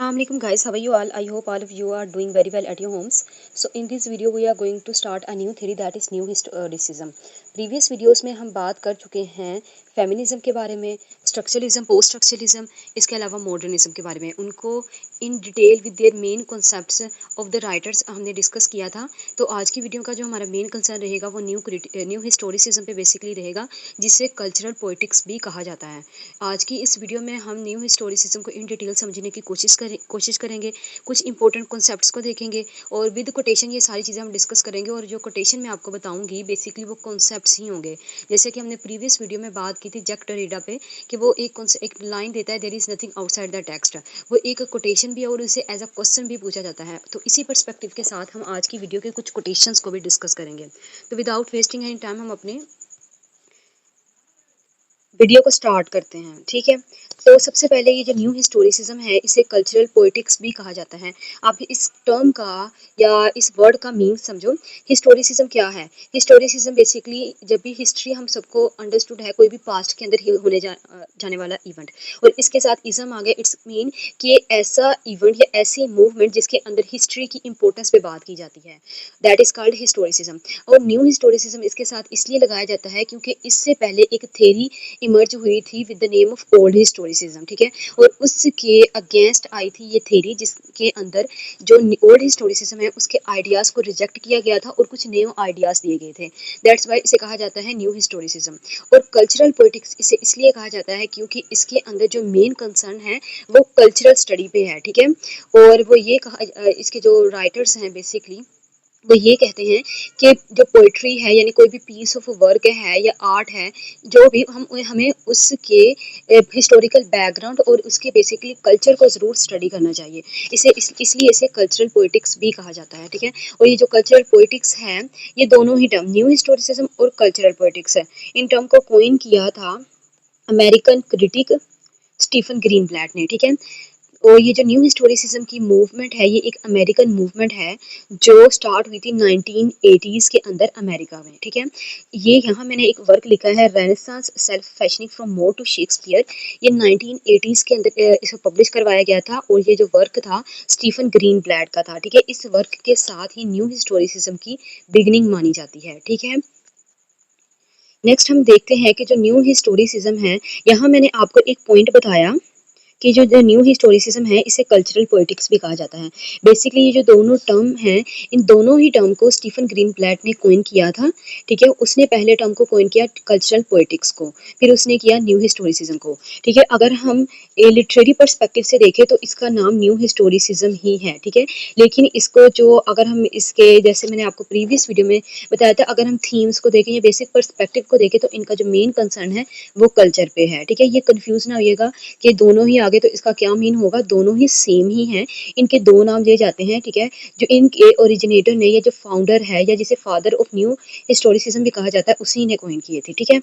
Assalamualaikum guys, how are you all? I hope all of you are doing very well at your homes. So in this video we are going to start a new theory that is new historicism. Previous videos में हम बात कर चुके हैं feminism के बारे में, structuralism, post structuralism, इसके अलावा मॉडर्निज्म के बारे में। उनको in detail with their main concepts of the writers हमने डिस्कस किया था। तो आज की वीडियो का जो हमारा मेन कंसर्न रहेगा वो न्यू हिस्टोरिसिज्म पे बेसिकली रहेगा, जिसे कल्चरल पोइटिक्स भी कहा जाता है। आज की इस वीडियो में हम न्यू हिस्टोरिसिज्म को इन डिटेल समझने की कोशिश करेंगे, कुछ इंपॉर्टेंट कॉन्सेप्ट्स को देखेंगे और विद कोटेशन ये सारी चीज़ें हम डिस्कस करेंगे। और जो कोटेशन मैं आपको बताऊंगी बेसिकली वो कॉन्सेप्ट्स ही होंगे। जैसे कि हमने प्रीवियस वीडियो में बात की थी जैक डरिडा पे कि वो एक लाइन देता है, there is nothing outside the text. वो एक कोटेशन भी है और उसे एज अ क्वेश्चन भी पूछा जाता है। तो इसी परस्पेक्टिव के साथ हम आज की वीडियो के कुछ कोटेशंस को भी डिस्कस करेंगे। तो विदाउट वेस्टिंग एनी टाइम हम अपने वीडियो को स्टार्ट करते हैं, ठीक है। तो सबसे पहले ये जो न्यू हिस्टोरिसिज्म है इसे कल्चरल पोएटिक्स भी कहा जाता है। आप इस टर्म का या इस वर्ड का मीन समझो। हिस्टोरिसिज्म क्या है? हिस्टोरिसिज्म बेसिकली जब भी हिस्ट्री हम सबको अंडरस्टूड है कोई भी पास्ट के अंदर होने जाने वाला इवेंट, और इसके साथ इज्म आ गया। इट्स मीन कि ऐसा इवेंट या ऐसी मूवमेंट जिसके अंदर हिस्ट्री की इंपॉर्टेंस पे बात की जाती है, दैट इज कॉल्ड हिस्टोरिसिज्म। और न्यू हिस्टोरिसिज्म इसके साथ इसलिए लगाया जाता है क्योंकि इससे पहले एक थेरी इमर्ज हुई थी with the name of old historicism, ठीक है। और उसके अगेंस्ट आई थी ये थेरी जिसके अंदर जो ओल्ड हिस्टोरिसिज्म है उसके आइडियाज़ को रिजेक्ट किया गया था और कुछ न्यू आइडियाज़ दिए गए थे। दैट्स वाई इसे कहा जाता है न्यू हिस्टोरिसिज्म। और कल्चरल पोलिटिक्स इसे इसलिए कहा जाता है क्योंकि इसके अंदर जो मेन कंसर्न है वो कल्चरल स्टडी पे है, ठीक है। और वो ये कहा इसके जो राइटर्स हैं बेसिकली वो ये कहते हैं कि जो पोइट्री है यानी कोई भी पीस ऑफ वर्क है या आर्ट है, जो भी हमें उसके हिस्टोरिकल बैकग्राउंड और उसके बेसिकली कल्चर को ज़रूर स्टडी करना चाहिए। इसलिए इसे कल्चरल पोइटिक्स भी कहा जाता है, ठीक है। और ये जो कल्चरल पोइटिक्स है ये दोनों ही टर्म न्यू हिस्टोरिसिज्म और कल्चरल पोइटिक्स है, इन टर्म को कोइन किया था अमेरिकन क्रिटिक स्टीफन ग्रीनब्लैट ने, ठीक है। और ये जो न्यू हिस्टोरिसिज्म की मूवमेंट है ये एक अमेरिकन मूवमेंट है जो स्टार्ट हुई थी 1980s के अंदर अमेरिका में, ठीक है। ये यहाँ मैंने एक वर्क लिखा है Renaissance self fashioning from More to Shakespeare. ये 1980s के अंदर इसे पब्लिश करवाया गया था और ये जो वर्क था स्टीफन ग्रीनब्लैट का था, ठीक है। इस वर्क के साथ ही न्यू हिस्टोरिसिज्म की बिगिनिंग मानी जाती है, ठीक है। नेक्स्ट हम देखते हैं कि जो न्यू हिस्टोरिसिज्म है, यहाँ मैंने आपको एक पॉइंट बताया कि जो न्यू हिस्टोरिसिज्म है इसे कल्चरल पोइटिक्स भी कहा जाता है। बेसिकली ये जो दोनों टर्म हैं इन दोनों ही टर्म को स्टीफन ग्रीनब्लैट ने कोइन किया था, ठीक है। उसने पहले टर्म को कोइन किया कल्चरल पोइटिक्स को, फिर उसने किया न्यू हिस्टोरिसिज्म को, ठीक है। अगर हम लिटरेरी पर्सपेक्टिव से देखें तो इसका नाम न्यू हिस्टोरिसिज्म ही है, ठीक है। लेकिन इसको जो अगर हम इसके जैसे मैंने आपको प्रीवियस वीडियो में बताया था, अगर हम थीम्स को देखें या बेसिक पर्सपेक्टिव को देखें तो इनका जो मेन कंसर्न है वो कल्चर पे है, ठीक है। ये कंफ्यूज ना होइएगा कि दोनों ही आगे तो इसका क्या मीन होगा, दोनों ही सेम ही हैं। इनके दो नाम दिए जाते हैं, ठीक है। जो इनके ओरिजिनेटर ने या जो फाउंडर है या जिसे फादर ऑफ न्यू हिस्टोरिसिज्म भी कहा जाता है उसी ने कॉइन किए थे, ठीक है।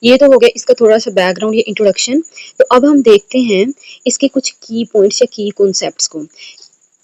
ये तो हो गया इसका थोड़ा सा बैकग्राउंड या इंट्रोडक्शन। तो अब हम देखते हैं इसके कुछ की पॉइंट्स या की कॉन्सेप्ट्स को।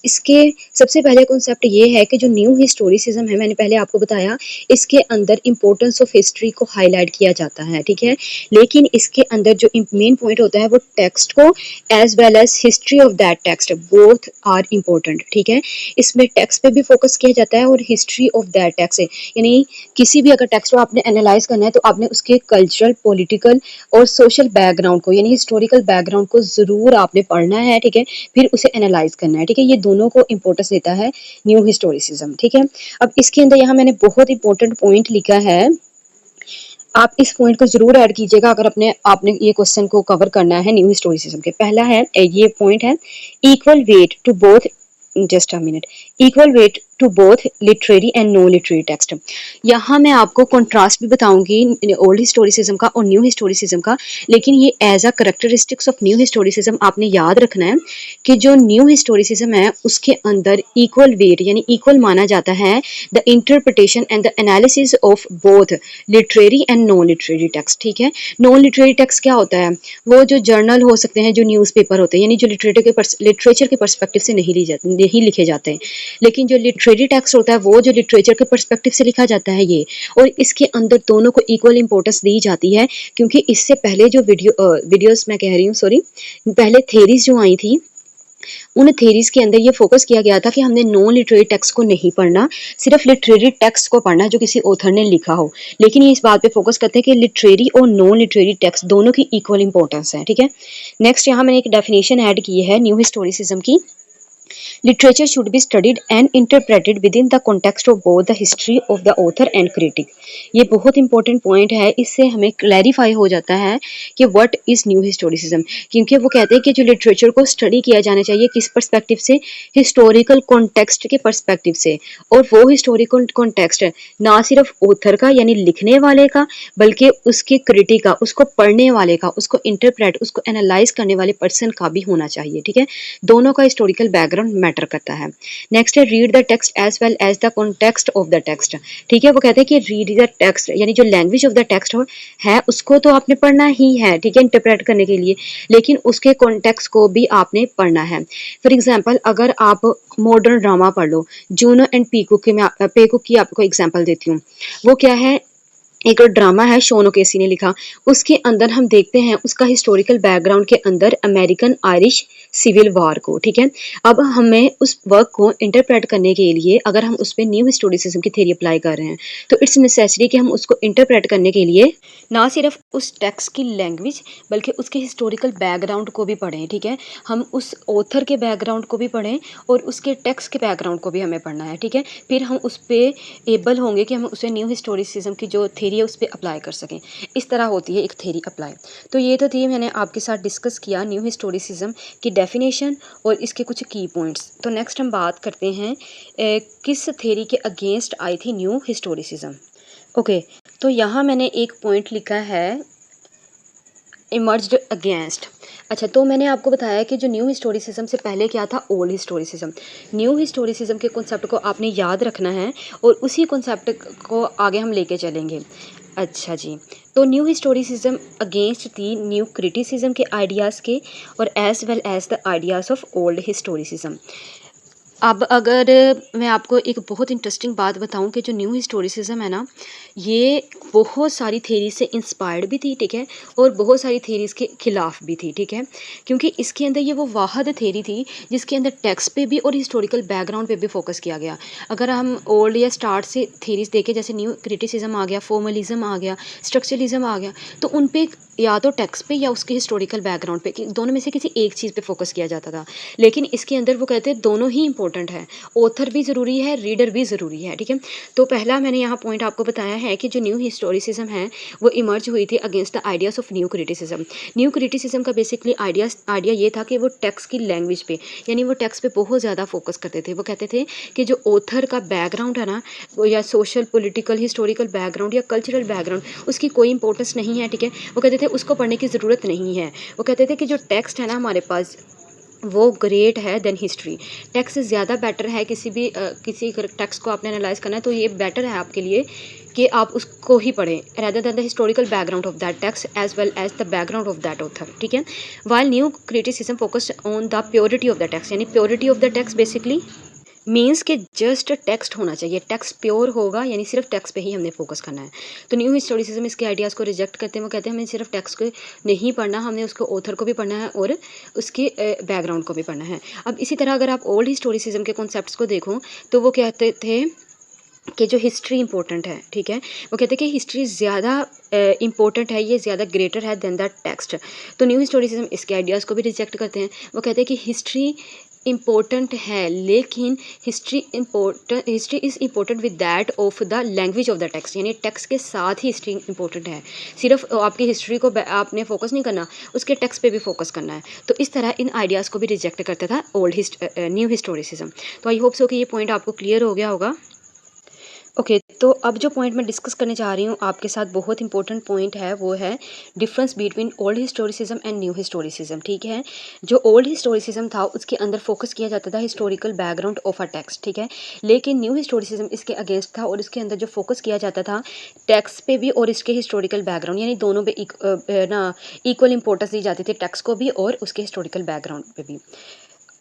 इसके सबसे पहले कॉन्सेप्ट ये है कि जो न्यू हिस्टोरिसिज्म है मैंने पहले आपको बताया इसके अंदर इम्पोर्टेंस ऑफ हिस्ट्री को हाईलाइट किया जाता है, ठीक है। लेकिन इसके अंदर जो मेन पॉइंट होता है वो टेक्स्ट को as well as history of that text both are important, ठीक है। इसमें टेक्स्ट पे भी फोकस किया जाता है और हिस्ट्री ऑफ दैट टेक्स्ट, यानी किसी भी अगर टेक्स्ट को आपने एनालाइज करना है तो आपने उसके कल्चरल, पॉलिटिकल और सोशल बैकग्राउंड को यानी हिस्टोरिकल बैकग्राउंड को ज़रूर आपने पढ़ना है, ठीक है। फिर उसे एनालाइज करना है, ठीक है। ये दोनों को इंपॉर्टेंस देता है न्यू हिस्टोरिसिज्म, ठीक है। अब इसके अंदर यहाँ मैंने बहुत इंपॉर्टेंट पॉइंट लिखा है, आप इस पॉइंट को जरूर ऐड कीजिएगा अगर आपने ये क्वेश्चन को कवर करना है न्यू हिस्टोरिसिज्म के। पहला है ये पॉइंट है equal weight to both, just a minute, equal weight to both literary and no literary text. यहाँ मैं आपको कंट्रास्ट भी बताऊंगी ओल्ड हिस्टोरिसिज्म का और न्यू हिस्टोरिसिज्म का, लेकिन ये as a characteristics of new historicism आपने याद रखना है कि जो न्यू हिस्टोरिसिज्म है उसके अंदर इक्वल वेट यानी इक्वल माना जाता है the interpretation and the analysis of both literary and non literary text, ठीक है। नॉन लिटरेरी टेक्स्ट क्या होता है? वो जो जर्नल हो सकते हैं, जो न्यूज़पेपर होते हैं, यानी जो लिटरेचर के पर्सपेक्टिव से नहीं लिखे जाते हैं। लेकिन जो लिटरेरी टेक्स्ट होता है वो जो लिटरेचर के पर्सपेक्टिव से लिखा जाता है ये, और इसके अंदर दोनों को इक्वल इंपॉर्टेंस दी जाती है क्योंकि इससे पहले जो वीडियोस मैं कह रही हूँ, सॉरी, पहले थेरीज जो आई थी उन थ्योरीज़ के अंदर ये फ़ोकस किया गया था कि हमने नॉन लिटरेरी टेक्स्ट को नहीं पढ़ना, सिर्फ़ लिटरेरी टेक्स्ट को पढ़ना है जो किसी ऑथर ने लिखा हो। लेकिन ये इस बात पे फ़ोकस करते हैं कि लिटरेरी और नॉन लिटरेरी टेक्स्ट दोनों की इक्वल इम्पोर्टेंस है, ठीक है? नेक्स्ट यहाँ मैंने एक डेफिनिशन ऐड की है न्यू हिस्टोरिसिज़्म की। Literature should be studied and interpreted within the context of both the history of the author and critic. ये बहुत इंपॉर्टेंट पॉइंट है, इससे हमें क्लैरिफाई हो जाता है कि व्हाट इज न्यू हिस्टोरिसिज्म, क्योंकि वो कहते हैं कि जो लिटरेचर को स्टडी किया जाना चाहिए किस पर्सपेक्टिव से, हिस्टोरिकल कॉन्टेक्स्ट के पर्सपेक्टिव से। और वो हिस्टोरिकल कॉन्टेक्स्ट ना सिर्फ ऑथर का यानी लिखने वाले का, बल्कि उसके क्रिटिक का, उसको पढ़ने वाले का, उसको इंटरप्रेट, उसको एनालाइज करने वाले पर्सन का भी होना चाहिए, ठीक है? दोनों का हिस्टोरिकल बैकग्राउंड मैटर करता है। नेक्स्ट है read the text as well as the context of the text, ठीक है? वो कहते हैं कि रीड द टेक्स्ट यानी जो लैंग्वेज ऑफ द टेक्स्ट है उसको तो आपने पढ़ना ही है, ठीक है, इंटरप्रेट करने के लिए, लेकिन उसके कॉन्टेक्स्ट को भी आपने पढ़ना है। फॉर एग्जाम्पल अगर आप मॉडर्न ड्रामा पढ़ लो, जूनो एंड पीकुक की मैं पेकुक की आपको एग्जाम्पल देती हूँ। वो क्या है, एक ड्रामा है शोन ओकेसी ने लिखा, उसके अंदर हम देखते हैं उसका हिस्टोरिकल बैकग्राउंड के अंदर अमेरिकन आयरिश सिविल वार को, ठीक है? अब हमें उस वर्क को इंटरप्रेट करने के लिए अगर हम उस पर न्यू हिस्टोरिसिज्म की थ्योरी अप्लाई कर रहे हैं तो इट्स नेसेसरी कि हम उसको इंटरप्रेट करने के लिए ना सिर्फ उस टेक्स्ट की लैंग्वेज बल्कि उसके हिस्टोरिकल बैकग्राउंड को भी पढ़ें, ठीक है? हम उस ऑथर के बैकग्राउंड को भी पढ़ें और उसके टेक्स्ट के बैकग्राउंड को भी हमें पढ़ना है, ठीक है? फिर हम उस पर एबल होंगे कि हम उसे न्यू हिस्टोरिसिज्म की जो थ्योरी है उस पर अप्लाई कर सकें। इस तरह होती है एक थ्योरी अप्लाई। तो ये तो थी, मैंने आपके साथ डिस्कस किया न्यू हिस्टोरिसिज्म की डेफिनेशन और इसके कुछ की पॉइंट्स। तो नेक्स्ट हम बात करते हैं किस थ्योरी के अगेंस्ट आई थी न्यू हिस्टोरिसिज्म। ओके, तो यहाँ मैंने एक पॉइंट लिखा है इमर्ज्ड अगेंस्ट। अच्छा, तो मैंने आपको बताया कि जो न्यू हिस्टोरिसिज्म से पहले क्या था, ओल्ड हिस्टोरिसिज्म। न्यू हिस्टोरिसिज्म के कॉन्सेप्ट को आपने याद रखना है और उसी कॉन्सेप्ट को आगे हम लेके चलेंगे। अच्छा जी, तो न्यू हिस्टोरिसिज्म अगेंस्ट थी न्यू क्रिटिसिज्म के आइडियाज़ के और as well as the ideas of old historicism. अब अगर मैं आपको एक बहुत इंटरेस्टिंग बात बताऊं कि जो न्यू हिस्टोरिसिज्म है ना, ये बहुत सारी थेरीज से इंस्पायर्ड भी थी, ठीक है, और बहुत सारी थेरीज के खिलाफ भी थी, ठीक है, क्योंकि इसके अंदर ये वो वाहद थेरी थी जिसके अंदर टेक्स्ट पे भी और हिस्टोरिकल बैकग्राउंड पे भी फोकस किया गया। अगर हम ओल्ड या स्टार्ट से थेरीज देखें, जैसे न्यू क्रिटिसिज्म आ गया, फॉर्मलिज्म आ गया, स्ट्रक्चरलिज्म आ गया, तो उन पे या तो टेक्स्ट पे या उसके हिस्टोरिकल बैकग्राउंड पे, दोनों में से किसी एक चीज़ पे फोकस किया जाता था। लेकिन इसके अंदर वो कहते हैं दोनों ही इंपॉर्टेंट है, ऑथर भी ज़रूरी है, रीडर भी ज़रूरी है, ठीक है। तो पहला मैंने यहाँ पॉइंट आपको बताया है कि जो न्यू हिस्टोरिसिज्म है वो इमर्ज हुई थी against the ideas of new criticism. New criticism का बेसिकली आइडिया ये था कि वो टेक्स्ट की लैंग्वेज पे, यानी वो टेक्स्ट पे बहुत ज़्यादा फोकस करते थे। वो कहते थे कि जो ऑथर का बैकग्राउंड है ना, वो या सोशल, पॉलिटिकल, हिस्टोरिकल बैकग्राउंड या कल्चरल बैकग्राउंड, उसकी कोई इंपॉर्टेंस नहीं है, ठीक है। वो कहते थे उसको पढ़ने की ज़रूरत नहीं है। वो कहते थे कि जो टेक्स्ट है ना हमारे पास, वो ग्रेट है देन हिस्ट्री। टेक्स्ट ज़्यादा बेटर है, किसी टेक्स्ट को आपने एनालाइज करना है तो ये बेटर है आपके लिए कि आप उसको ही पढ़ें rather than the historical background of that text as well as the background of that author, ठीक है। while new criticism focused on the purity of the text, यानी purity of the text basically means कि just text होना चाहिए, text pure होगा, यानी सिर्फ text पे ही हमने फोकस करना है। तो न्यू हिस्टोरिसिज्म इसके आइडियाज़ को रिजेक्ट करते हैं। वो कहते हैं हमें सिर्फ टेक्स्ट को नहीं पढ़ना, हमने उसको ऑथर को भी पढ़ना है और उसके बैकग्राउंड को भी पढ़ना है। अब इसी तरह अगर आप ओल्ड हिस्टोरिसिज्म के कॉन्सेप्ट्स को देखो तो वो कहते थे कि जो हिस्ट्री इंपॉर्टेंट है, ठीक है, वो कहते हैं कि हिस्ट्री ज़्यादा इंपॉर्टेंट है, ये ज़्यादा ग्रेटर है देन द टेक्स्ट। तो न्यू हिस्टोरिसिज्म इसके आइडियाज़ को भी रिजेक्ट करते हैं। वो कहते हैं कि हिस्ट्री इम्पोर्टेंट है, लेकिन history is important with that of the language of the text, यानी टेक्स्ट के साथ ही हिस्ट्री इंपॉर्टेंट है। सिर्फ आपकी हिस्ट्री को आपने फोकस नहीं करना, उसके टेक्स्ट पे भी फोकस करना है। तो इस तरह इन आइडियाज़ को भी रिजेक्ट करता था न्यू हिस्टोरिसिज्म। तो आई होप सो कि ये पॉइंट आपको क्लियर हो गया होगा। ओके, तो अब जो पॉइंट मैं डिस्कस करने जा रही हूँ आपके साथ, बहुत इंपॉर्टेंट पॉइंट है, वो है difference between old historicism and new historicism, ठीक है। जो ओल्ड हिस्टोरिसिज्म था उसके अंदर फोकस किया जाता था historical background of a text, ठीक है, लेकिन न्यू हिस्टोरिसिज्म इसके अगेंस्ट था और इसके अंदर जो फोकस किया जाता था टेक्स्ट पे भी और इसके हिस्टोरिकल बैकग्राउंड, यानी दोनों पे इक्वल इंपॉर्टेंस दी जाती थी, टेक्स्ट को भी और उसके हिस्टोरिकल बैकग्राउंड पे भी।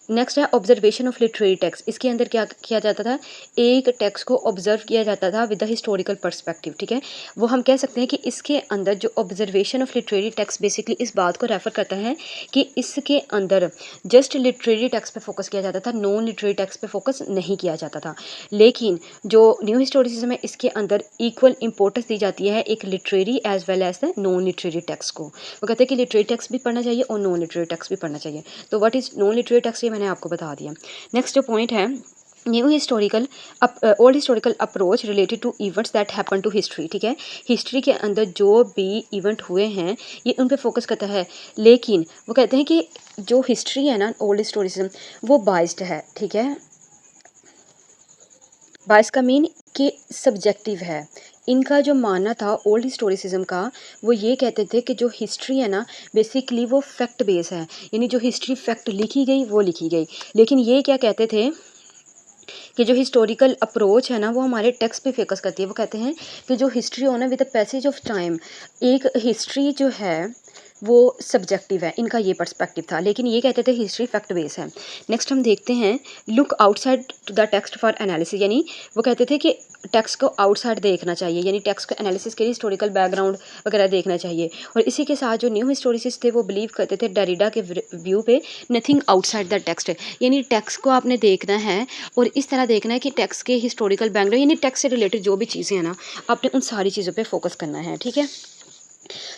नेक्स्ट है ऑब्जर्वेशन ऑफ लिटरेरी टेक्स्ट। इसके अंदर क्या किया जाता था, एक टेक्स्ट को ऑब्जर्व किया जाता था विद द हिस्टोरिकल पर्सपेक्टिव, ठीक है। वो हम कह सकते हैं कि इसके अंदर जो observation of literary text basically इस बात को रेफर करता है कि इसके अंदर जस्ट लिटरेरी टेक्स्ट पे फोकस किया जाता था, नॉन लिटरेरी टेक्स्ट पे फोकस नहीं किया जाता था। लेकिन जो न्यू हिस्टोरिसिज्म है इसके अंदर इक्वल इंपॉर्टेंस दी जाती है एक literary as well as the non literary text को। वो कहते हैं कि लिटरेरी टेक्स्ट भी पढ़ना चाहिए और नॉन लिटरेरी टेक्स्ट भी पढ़ना चाहिए। तो what is non literary text ये मैंने आपको बता दिया। नेक्स्ट जो पॉइंट है, new historical old historical approach related to events that happen to history, ठीक है। हिस्ट्री के अंदर जो भी इवेंट हुए हैं ये उन पे फोकस करता है, लेकिन वो कहते हैं कि जो हिस्ट्री है ना ओल्ड हिस्टोरिज्म वो बाइस्ड है, ठीक है। बाइस का मीन कि सब्जेक्टिव है। इनका जो मानना था ओल्ड हिस्टोरिसिज्म का, वो ये कहते थे कि जो हिस्ट्री है ना बेसिकली वो फैक्ट बेस है, यानी जो हिस्ट्री फैक्ट लिखी गई वो लिखी गई। लेकिन ये क्या कहते थे कि जो हिस्टोरिकल अप्रोच है ना वो हमारे टेक्स्ट पे फोकस करती है। वो कहते हैं कि जो हिस्ट्री हो ना with the passage of time, एक हिस्ट्री जो है वो सब्जेक्टिव है, इनका ये पर्सपेक्टिव था। लेकिन ये कहते थे हिस्ट्री फैक्ट बेस है। नेक्स्ट हम देखते हैं look outside the text for analysis, यानी वो कहते थे कि टेक्स्ट को आउटसाइड देखना चाहिए, यानी टेक्स्ट को एनालिसिस के लिए हिस्टोरिकल बैकग्राउंड वगैरह देखना चाहिए। और इसी के साथ जो न्यू हिस्टोरिसिस्ट थे वो बिलीव करते थे डेरिडा के व्यू पे, नथिंग आउटसाइड द टेक्स्ट, यानी टेक्स्ट को आपने देखना है और इस तरह देखना है कि टेक्स्ट के हिस्टोरिकल बैकग्राउंड यानी टेक्स्ट से रिलेटेड जो भी चीज़ें हैं ना आपने उन सारी चीज़ों पे फोकस करना है, ठीक है।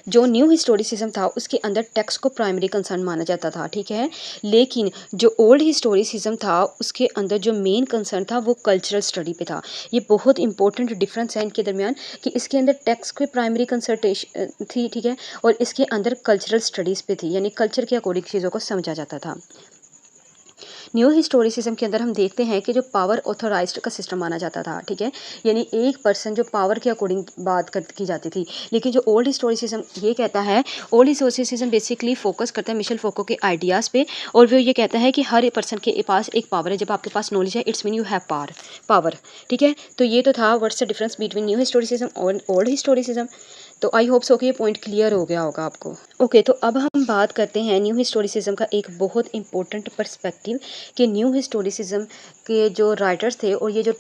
जो न्यू हिस्टोरिसिज्म था उसके अंदर टेक्स्ट को प्राइमरी कंसर्न माना जाता था, ठीक है। लेकिन जो ओल्ड हिस्टोरिसिज्म था उसके अंदर जो मेन कंसर्न था वो कल्चरल स्टडी पे था। ये बहुत इंपॉर्टेंट डिफरेंस है इनके दरमियान कि इसके अंदर टेक्स्ट की प्राइमरी कंसल्टेशन थी, ठीक है, और इसके अंदर कल्चरल स्टडीज़ पे थी, यानी कल्चर के अकॉर्डिंग चीज़ों को समझा जाता था। न्यू हिस्टोरिसिज्म के अंदर हम देखते हैं कि जो पावर ऑथोराइज्ड का सिस्टम माना जाता था, ठीक है, यानी एक पर्सन जो पावर के अकॉर्डिंग बात की जाती थी। लेकिन जो ओल्ड हिस्टोरिसिज्म ये कहता है, ओल्ड हिस्टोरिसिज्म बेसिकली फोकस करता है मिशेल फोको के आइडियाज़ पे, और वो ये कहता है कि हर पर्सन के पास एक पावर है, जब आपके पास नॉलेज है it's mean you have power, ठीक है। तो ये तो था what's the difference between new historicism और ओल्ड हिस्टोरिसिज्म। तो आई होप सो कि ये पॉइंट क्लियर हो गया होगा आपको। ओके, तो अब हम बात करते हैं न्यू हिस्टोरिसिज्म का एक बहुत इंपॉर्टेंट पर्सपेक्टिव कि न्यू हिस्टोरिसिज्म के जो राइटर्स थे और ये जो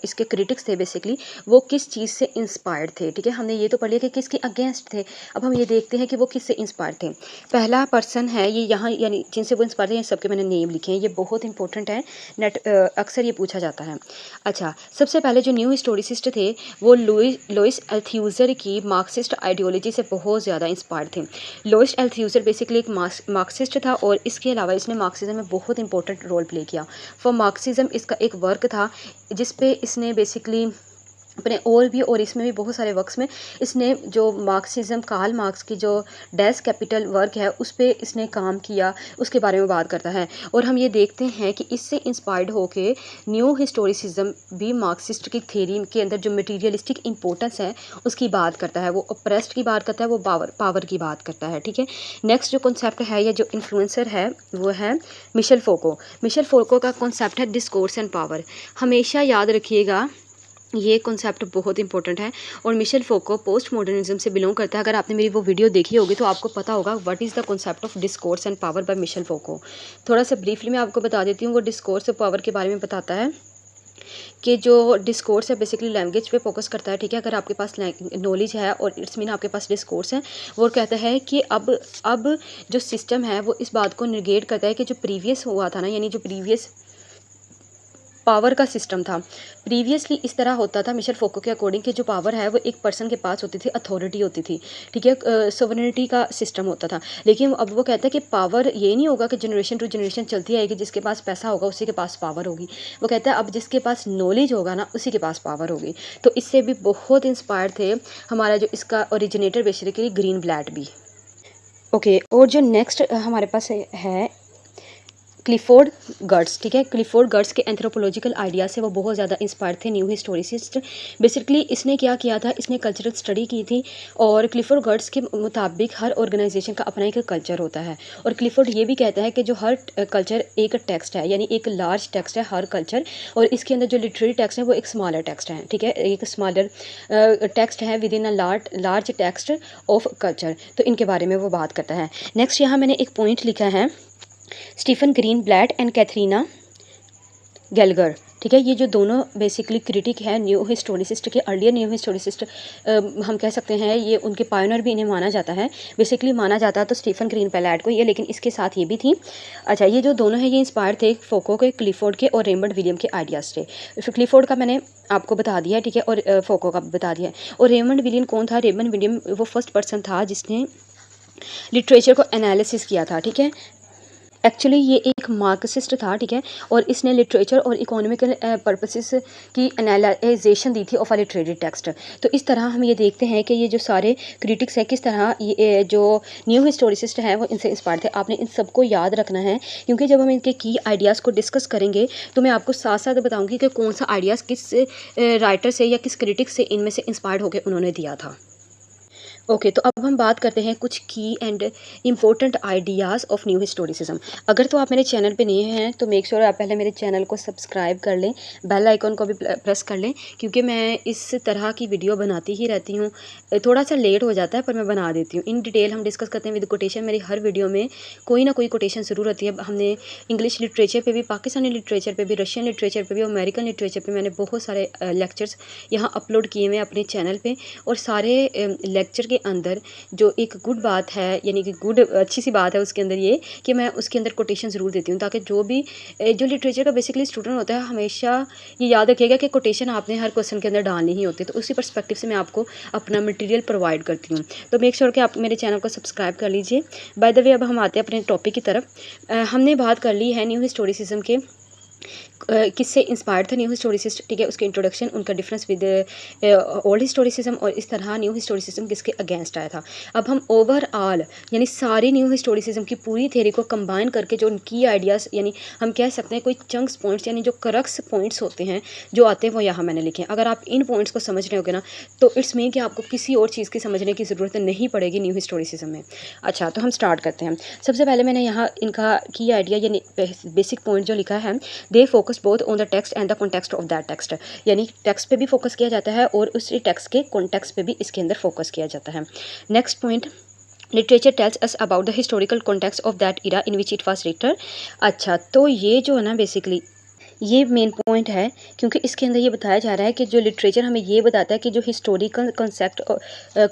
इसके क्रिटिक्स थे बेसिकली वो किस चीज़ से इंस्पायर्ड थे, ठीक है। हमने ये तो पढ़ लिया कि किसके अगेंस्ट थे। अब हम ये देखते हैं कि वो किससे इंस्पायर्ड थे। पहला पर्सन है ये यहाँ, यानी जिनसे वो इंस्पायर्ड थे, ये सबके मैंने नेम लिखे हैं, ये बहुत इंपॉर्टेंट है, नेट अक्सर ये पूछा जाता है। अच्छा, सबसे पहले जो न्यू हिस्टोरिसिस्ट थे वो लोइस अल्थ्यूज़र की मार्क्सिस्ट आइडियोलॉजी से बहुत ज़्यादा इंस्पायर्ड थे। लोइस अल्थ्यूज़र बेसिकली एक मार्क्सिस्ट था और इसके अलावा इसने मार्क्सिज्म में बहुत इंपॉर्टेंट रोल प्ले किया। फॉर मार्क्सिज्म इसका एक वर्क था जिस पे इसने बेसिकली अपने और इसमें भी बहुत सारे वर्क्स में इसने जो मार्क्सिज्म कार्ल मार्क्स की जो डेस कैपिटल वर्क है उस पे इसने काम किया, उसके बारे में बात करता है। और हम ये देखते हैं कि इससे इंस्पायर्ड होके न्यू हिस्टोरिसिज्म भी मार्क्सिस्ट की थ्योरी के अंदर जो मटीरियलिस्टिक इंपॉर्टेंस है उसकी बात करता है, वो ऑप्रेस्ड की बात करता है, वो पावर की बात करता है, ठीक है। नेक्स्ट जो कॉन्सेप्ट है या जो इन्फ्लुएंसर है वो है मिशेल फोको। मिशेल फोको का कॉन्सेप्ट है डिस्कोर्स एंड पावर। हमेशा याद रखिएगा ये कॉन्सेप्ट बहुत इंपॉर्टेंट है। और मिशेल फोको पोस्ट मॉडर्निज्म से बिलोंग करता है। अगर आपने मेरी वो वीडियो देखी होगी तो आपको पता होगा what is the concept of discourse and power by Michel Foucault. थोड़ा सा ब्रीफली मैं आपको बता देती हूँ। वो डिस्कोर्स और पावर के बारे में बताता है कि जो डिस्कोर्स है बेसिकली लैंग्वेज पे फोकस करता है, ठीक है। अगर आपके पास नॉलेज है और इट्स मीन आपके पास डिस्कोर्स है, वो कहता है कि अब जो सिस्टम है वो इस बात को निगेट करता है कि जो प्रीवियस हुआ था ना, यानी जो प्रीवियस पावर का सिस्टम था प्रीवियसली इस तरह होता था मिशेल फोको के अकॉर्डिंग कि जो पावर है वो एक पर्सन के पास होती थी, अथॉरिटी होती थी, ठीक है, सोवरेनिटी का सिस्टम होता था। लेकिन अब वो कहता है कि पावर ये नहीं होगा कि जनरेशन टू जनरेशन चलती आएगी, जिसके पास पैसा होगा उसी के पास पावर होगी। वो कहता है अब जिसके पास नॉलेज होगा ना उसी के पास पावर होगी। तो इससे भी बहुत इंस्पायर थे हमारा जो इसका ओरिजिनेटर बेसिकली ग्रीन ब्लैट भी। ओके, और जो नेक्स्ट हमारे पास है क्लिफोर्ड गर्ट्स, ठीक है। क्लिफोर्ड गर्ट्स के एंथ्रोपोलॉजिकल आइडिया से वो बहुत ज़्यादा इंस्पायर थे न्यू हिस्टोरिसिस्ट। बेसिकली इसने क्या किया था, इसने कल्चरल स्टडी की थी और क्लिफोर्ड गर्ट्स के मुताबिक हर ऑर्गेनाइजेशन का अपना एक कल्चर होता है। और क्लिफोर्ड ये भी कहता है कि जो हर कल्चर एक टेक्स्ट है, यानी एक लार्ज टेक्स्ट है हर कल्चर, और इसके अंदर जो लिटरेरी टेक्स्ट है वो एक स्मॉलर टेक्स्ट है, ठीक है, एक स्मॉलर टेक्स्ट है with in a large text of culture. तो इनके बारे में वो बात करता है। नेक्स्ट यहाँ मैंने एक पॉइंट लिखा है Stephen Greenblatt and Catherine Gallagher, ठीक है। ये जो दोनों बेसिकली क्रिटिक है न्यू हिस्टोरिसिस्ट के, अर्लियर न्यू हिस्टोरिसिस्ट हम कह सकते हैं, ये उनके पायोनियर भी इन्हें माना जाता है। बेसिकली माना जाता है तो स्टीफन ग्रीनब्लैट को ये, लेकिन इसके साथ ये भी थी। अच्छा, ये जो दोनों हैं ये इंस्पायर थे फोको के, क्लिफोर्ड के और रेमंड विलियम के आइडियाज़ से। फिर क्लिफोर्ड का मैंने आपको बता दिया, ठीक है, और फोको का भी बता दिया। और रेमंड विलियम कौन था? रेमंड विलियम वो फर्स्ट पर्सन था जिसने लिटरेचर को एनालिसिस किया था, ठीक है। एक्चुअली ये एक मार्क्सिस्ट था, ठीक है, और इसने लिटरेचर और इकोनॉमिकल पर्पसेस की एनालाइजेशन दी थी ऑफ अ लिटरेरी टेक्स्ट। तो इस तरह हम ये देखते हैं कि ये जो सारे क्रिटिक्स हैं किस तरह ये जो न्यू हिस्टोरिसिस्ट हैं वो इनसे इंस्पायर थे। आपने इन सबको याद रखना है, क्योंकि जब हम इनके की आइडियाज़ को डिस्कस करेंगे तो मैं आपको साथ साथ बताऊँगी कि कौन सा आइडियाज़ किस राइटर से या किस क्रिटिक से इनमें से इंस्पायर्ड होकर उन्होंने दिया था। ओके, तो अब हम बात करते हैं कुछ की and important ideas of new historicism. अगर तो आप मेरे चैनल पे नए हैं तो मेक श्योर आप पहले मेरे चैनल को सब्सक्राइब कर लें, बेल आइकन को भी प्रेस कर लें, क्योंकि मैं इस तरह की वीडियो बनाती ही रहती हूँ। थोड़ा सा लेट हो जाता है पर मैं बना देती हूँ। इन डिटेल हम डिस्कस करते हैं विद कोटेशन। मेरी हर वीडियो में कोई ना कोई कोटेशन ज़रूर होती है। हमने इंग्लिश लिटरेचर पर भी, पाकिस्तानी लिटरेचर पर भी, रशियन लिटरेचर पर भी, अमेरिकन लिटरेचर पर मैंने बहुत सारे लेक्चर्स यहाँ अपलोड किए हुए अपने चैनल पर। और सारे लेक्चर के अंदर जो एक गुड बात है, यानी कि गुड अच्छी सी बात है उसके अंदर ये कि मैं उसके अंदर कोटेशन ज़रूर देती हूँ, ताकि जो भी जो लिटरेचर का बेसिकली स्टूडेंट होता है हमेशा ये याद रखिएगा कि कोटेशन आपने हर क्वेश्चन के अंदर डालनी ही होती है। तो उसी पर्सपेक्टिव से मैं आपको अपना मटेरियल प्रोवाइड करती हूँ। तो मेक श्योर कि आप मेरे चैनल को सब्सक्राइब कर लीजिए। बाय द वे, अब हम आते हैं अपने टॉपिक की तरफ। हमने बात कर ली है न्यू हिस्टोरिसिज्म के किससे इंस्पायर्ड था न्यू हिस्टोरिसिस्ट, ठीक है, उसके इंट्रोडक्शन, उनका डिफरेंस विद ओल्ड हिस्टोरिसिज्म, और इस तरह न्यू हिस्टोरिसिज्म किसके अगेंस्ट आया था। अब हम ओवरऑल यानी सारी न्यू हिस्टोरिसिज्म की पूरी थ्योरी को कंबाइन करके जो उनकी आइडियाज़, यानी हम कह सकते हैं कोई चंक्स पॉइंट्स, यानी जो करक्स पॉइंट्स होते हैं जो आते हैं वो यहाँ मैंने लिखे हैं। अगर आप इन पॉइंट्स को समझ रहे होगे ना तो इट्स मीन कि आपको किसी और चीज़ की समझने की ज़रूरत नहीं पड़ेगी न्यू हिस्टोरिसिज्म में। अच्छा, तो हम स्टार्ट करते हैं। सबसे पहले मैंने यहाँ इनका की आइडिया यानी बेसिक पॉइंट जो लिखा है, they focus both on the text and the context of that text, यानी टेक्स्ट पे भी फोकस किया जाता है और उसी टेक्स्ट के कॉन्टेक्स्ट पे भी इसके अंदर फोकस किया जाता है। Next point, literature tells us about the historical context of that era in which it was written. अच्छा, तो ये जो है ना बेसिकली ये मेन पॉइंट है, क्योंकि इसके अंदर ये बताया जा रहा है कि जो लिटरेचर हमें ये बताता है कि जो historical concept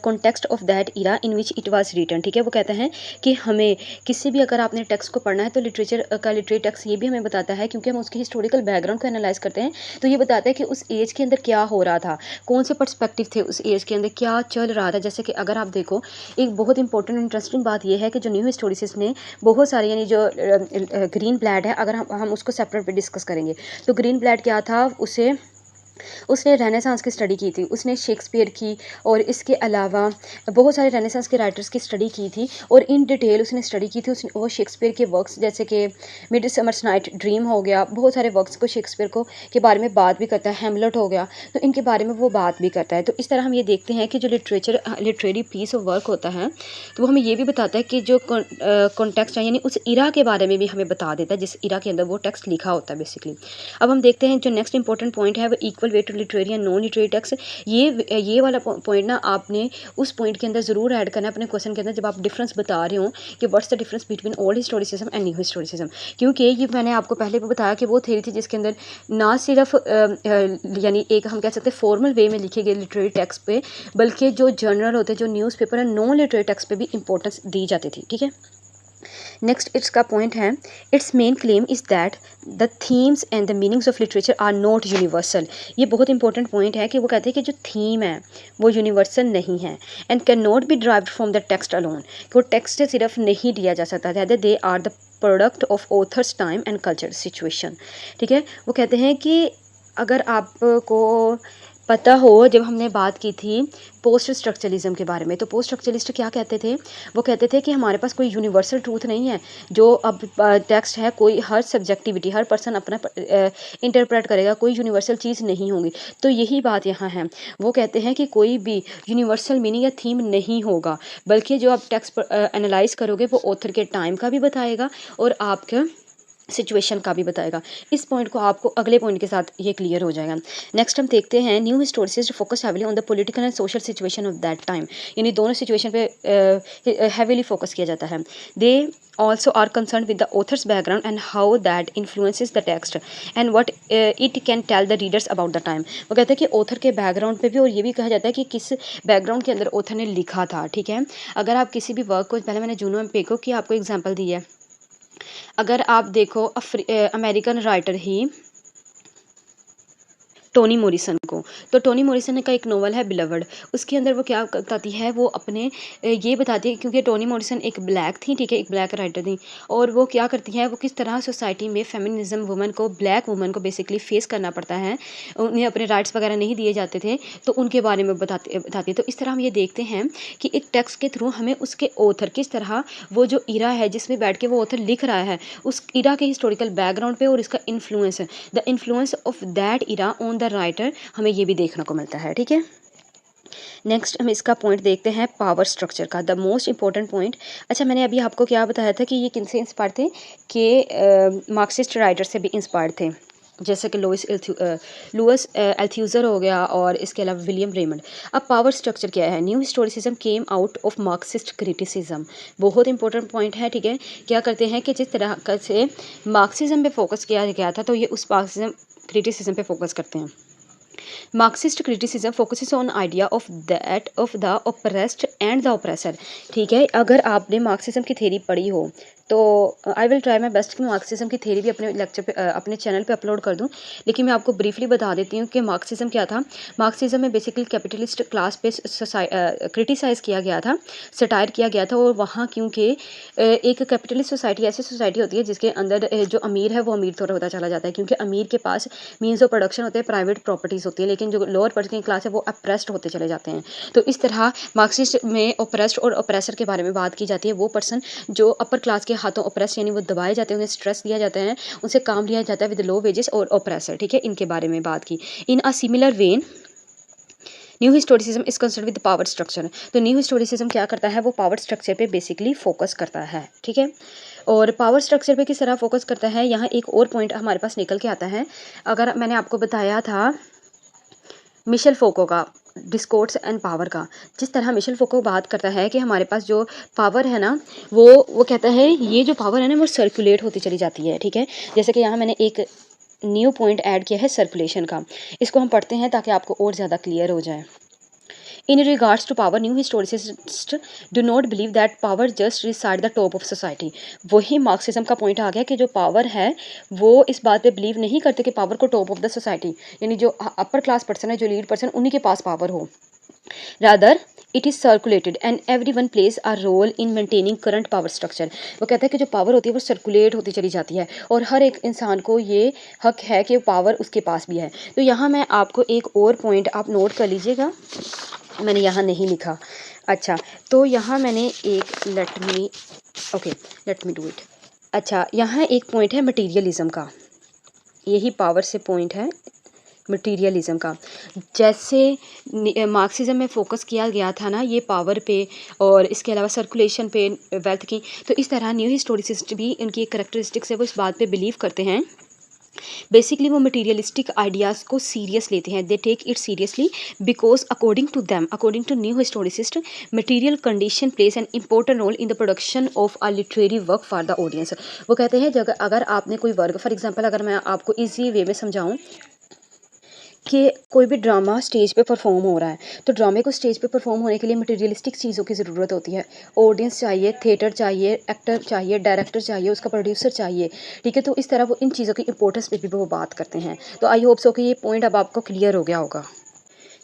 context of that era in which it was written, ठीक है, वो कहता है कि हमें किसी भी अगर आपने टेक्स्ट को पढ़ना है तो लिटरेचर का लिटरेरी टेक्स्ट ये भी हमें बताता है, क्योंकि हम उसके हिस्टोरिकल बैकग्राउंड को एनालाइज करते हैं तो ये बताता है कि उस एज के अंदर क्या हो रहा था, कौन से पर्सपेक्टिव थे उस एज के अंदर, क्या चल रहा था। जैसे कि अगर आप देखो, एक बहुत इंपॉर्टेंट इंटरेस्टिंग बात यह है कि जो न्यू हिस्टोरिसिस्ट ने बहुत सारे, यानी जो ग्रीनब्लैट है, अगर हम उसको सेपरेट पे डिस्कस करेंगे तो ग्रीनब्लैट क्या था, उसने रेनेसांस की स्टडी की थी, उसने शेक्सपियर की और इसके अलावा बहुत सारे रेनेसांस के राइटर्स की स्टडी की थी और इन डिटेल उसने स्टडी की थी। उसने वो शेक्सपियर के वर्क्स जैसे कि मिडसमर्स नाइट ड्रीम हो गया, बहुत सारे वर्क्स को शेक्सपियर को के बारे में बात भी करता है, हैमलेट हो गया, तो इनके बारे में वो बात भी करता है। तो इस तरह हम ये देखते हैं कि जो लिटरेरी पीस ऑफ वर्क होता है तो वो हमें ये भी बताता है कि जो कॉन्टेक्स्ट है, यानी उस इरा के बारे में भी हमें बता देता है जिस इरा के अंदर वो टेक्स्ट लिखा होता है बेसिकली। अब हम देखते हैं जो नेक्स्ट इंपॉर्टेंट पॉइंट है वो equal weight to literary and non literary text. ये वाला पॉइंट ना आपने उस पॉइंट के अंदर ज़रूर ऐड करना है अपने क्वेश्चन के अंदर, जब आप डिफरेंस बता रहे हो कि what's the difference between old historicism and new historicism, क्योंकि ये मैंने आपको पहले भी बताया कि वो थ्योरी थी जिसके अंदर ना सिर्फ यानी एक हम कह सकते हैं फॉर्मल वे में लिखे गए लिटरेरी टेक्स्ट पे, बल्कि जो जर्नल होते हैं, जो न्यूज़पेपर है, नॉन लिटरेरी टेक्स्ट पे भी इंपॉर्टेंस दी जाती थी, ठीक है। नेक्स्ट इसका पॉइंट है, its main claim is that the themes and the meanings of literature are not universal. ये बहुत इंपॉर्टेंट पॉइंट है कि वो कहते हैं कि जो थीम है वो यूनिवर्सल नहीं है and can not be derived from the text alone, कि वो टेक्स्ट से सिर्फ नहीं लिया जा सकता, that they are the product of author's time and culture situation, ठीक है। वो कहते हैं कि अगर आपको पता हो, जब हमने बात की थी पोस्ट स्ट्रक्चरलिज्म के बारे में, तो पोस्ट स्ट्रक्चरलिस्ट क्या कहते थे, वो कहते थे कि हमारे पास कोई यूनिवर्सल ट्रूथ नहीं है, जो अब टेक्स्ट है कोई हर सब्जेक्टिविटी हर पर्सन अपना इंटरप्रेट करेगा, कोई यूनिवर्सल चीज़ नहीं होगी। तो यही बात यहाँ है, वो कहते हैं कि कोई भी यूनिवर्सल मीनिंग या थीम नहीं होगा, बल्कि जो आप टेक्स्ट एनालाइज करोगे वो ऑथर के टाइम का भी बताएगा और आपका सिचुएशन का भी बताएगा। इस पॉइंट को आपको अगले पॉइंट के साथ ये क्लियर हो जाएगा। नेक्स्ट हम देखते हैं new historicist focus heavily on the political and social situation of that time, यानी दोनों सिचुएशन पे हैवीली फोकस किया जाता है। दे also are concerned with the author's background and how that influences the text and what it can tell the readers about the time। वो कहते हैं कि ऑथर के बैकग्राउंड पे भी, और ये भी कहा जाता है कि किस बैकग्राउंड के अंदर ऑथर ने लिखा था, ठीक है। अगर आप किसी भी वर्क को, पहले मैंने जूनो एम पेको की आपको एग्जांपल दी है, अगर आप देखो अमेरिकन राइटर ही टोनी मॉरिसन को, तो टोनी मॉरिसन का एक नोवेल है बिलवर्ड, उसके अंदर वो क्या बताती है, वो अपने ये बताती है, क्योंकि टोनी मॉरिसन एक ब्लैक थी, ठीक है, एक ब्लैक राइटर थी, और वो क्या करती हैं, वो किस तरह सोसाइटी में फेमिनिज्म वुमन को, ब्लैक वुमन को बेसिकली फेस करना पड़ता है, उन्हें अपने राइट्स वगैरह नहीं दिए जाते थे, तो उनके बारे में बताती है। तो इस तरह हम ये देखते हैं कि एक टेक्स्ट के थ्रू हमें उसके ऑथर किस तरह, वो जो इरा है जिसमें बैठ के वो ऑथर लिख रहा है, उस इरा के हिस्टोरिकल बैकग्राउंड पे और इसका influence, the influence of that era on the writer, हमें ये भी देखने को मिलता है, ठीक है। नेक्स्ट हम इसका पॉइंट देखते हैं पावर स्ट्रक्चर का, द मोस्ट इंपॉर्टेंट पॉइंट। अच्छा, मैंने अभी आपको क्या बताया था कि ये किन से इंस्पायर थे, कि मार्क्सिस्ट राइटर से भी इंस्पायर थे, जैसे कि लुइस एल्थ्यूजर हो गया, और इसके अलावा विलियम रेमंड। अब पावर स्ट्रक्चर क्या है, new historicism came out of Marxist criticism, बहुत इंपॉर्टेंट पॉइंट है, ठीक है। क्या करते हैं कि जिस तरह से मार्क्सिज्म पे फोकस किया गया था, तो ये उस मार्क्सिज्म क्रिटिसिज्म पे फोकस करते हैं। Marxist criticism focuses on idea of the oppressed and the oppressor, ठीक है। अगर आपने मार्क्सिज्म की थ्योरी पढ़ी हो, तो I will try my best कि मार्क्सिज्म की थ्योरी भी अपने लेक्चर पे, अपने चैनल पे अपलोड कर दूं, लेकिन मैं आपको ब्रीफली बता देती हूँ कि मार्क्सिज्म क्या था। मार्क्सिज्म में बेसिकली कैपिटलिस्ट क्लास पे क्रिटिसाइज़ किया गया था, सटायर किया गया था, और वहाँ क्योंकि एक कैपिटलिस्ट सोसाइटी ऐसी सोसाइटी होती है जिसके अंदर जो अमीर है वो अमीर थोड़ा होता चला जाता है, क्योंकि अमीर के पास मीन्स ऑफ प्रोडक्शन होते हैं, प्राइवेट प्रॉपर्टीज़ होती है, लेकिन जो लोअर वर्किंग क्लास है वो अप्रेस्ड होते चले जाते हैं। तो इस तरह मार्क्सिस्ट में ऑपरेस्ड और ऑपरेसर के बारे में बात की जाती है। वो पर्सन जो अपर क्लास के हाथों ऑपरेस, यानी वो दबाए जाते हैं, उन्हें स्ट्रेस दिया जाता है, उनसे काम लिया जाता है विद लो वेजेस, और ऑपरेसर, ठीक है, इनके बारे में बात की। In a similar vein new historicism is concern with power structure. तो न्यू हिस्टोरिसिज्म क्या करता है, वो पावर स्ट्रक्चर पे बेसिकली फोकस करता है, ठीक है। और पावर स्ट्रक्चर पे किस तरह फोकस करता है, यहाँ एक और पॉइंट हमारे पास निकल के आता है। अगर मैंने आपको बताया था मिशेल फोको का डिस्कोर्स एंड पावर का, जिस तरह मिशेल फोको बात करता है कि हमारे पास जो पावर है ना, वो कहता है ये जो पावर है ना वो सर्कुलेट होती चली जाती है, ठीक है। जैसे कि यहाँ मैंने एक न्यू पॉइंट ऐड किया है सर्कुलेशन का, इसको हम पढ़ते हैं ताकि आपको और ज़्यादा क्लियर हो जाए। In regards to power, new historicists do not believe that power just reside the top of society। वही मार्क्सिज्म का पॉइंट आ गया कि जो पावर है वो इस बात पे बिलीव नहीं करते कि पावर को टॉप ऑफ द सोसाइटी, यानी जो अपर क्लास पर्सन है, जो लीड पर्सन, उन्हीं के पास पावर हो। Rather it is circulated and every one plays a role in maintaining current power structure. वो कहता है कि जो पावर होती है वो सर्कुलेट होती चली जाती है, और हर एक इंसान को ये हक है कि पावर उसके पास भी है। तो यहाँ मैं आपको एक और पॉइंट आप नोट कर लीजिएगा, मैंने यहाँ नहीं लिखा। अच्छा, तो यहाँ मैंने एक लेट मी डू इट। अच्छा, यहाँ एक पॉइंट है मटीरियलिज्म का, यही पावर से पॉइंट है मटीरियलिज्म का। जैसे मार्क्सिज्म में फोकस किया गया था ना ये पावर पे, और इसके अलावा सर्कुलेशन पे, वेल्थ की, तो इस तरह न्यू हिस्टोरिसिस्ट भी उनकी एक करेक्टरिस्टिक्स है, वो इस बात पे बिलीव करते हैं। बेसिकली वो मटीरियलिस्टिक आइडियाज़ को सीरियस लेते हैं, they take it seriously because according to new historicist material condition place an important role in the production of a literary work for the audience. वो कहते हैं अगर आपने कोई वर्क, फॉर एग्जांपल अगर मैं आपको इजी वे में समझाऊं कि कोई भी ड्रामा स्टेज पे परफॉर्म हो रहा है, तो ड्रामे को स्टेज पे परफॉर्म होने के लिए मटेरियलिस्टिक चीज़ों की ज़रूरत होती है। ऑडियंस चाहिए, थिएटर चाहिए, एक्टर चाहिए, डायरेक्टर चाहिए, उसका प्रोड्यूसर चाहिए, ठीक है। तो इस तरह वो इन चीज़ों की इंपॉर्टेंस पे भी वो बात करते हैं। तो आई होप सो कि ये पॉइंट अब आपको क्लियर हो गया होगा।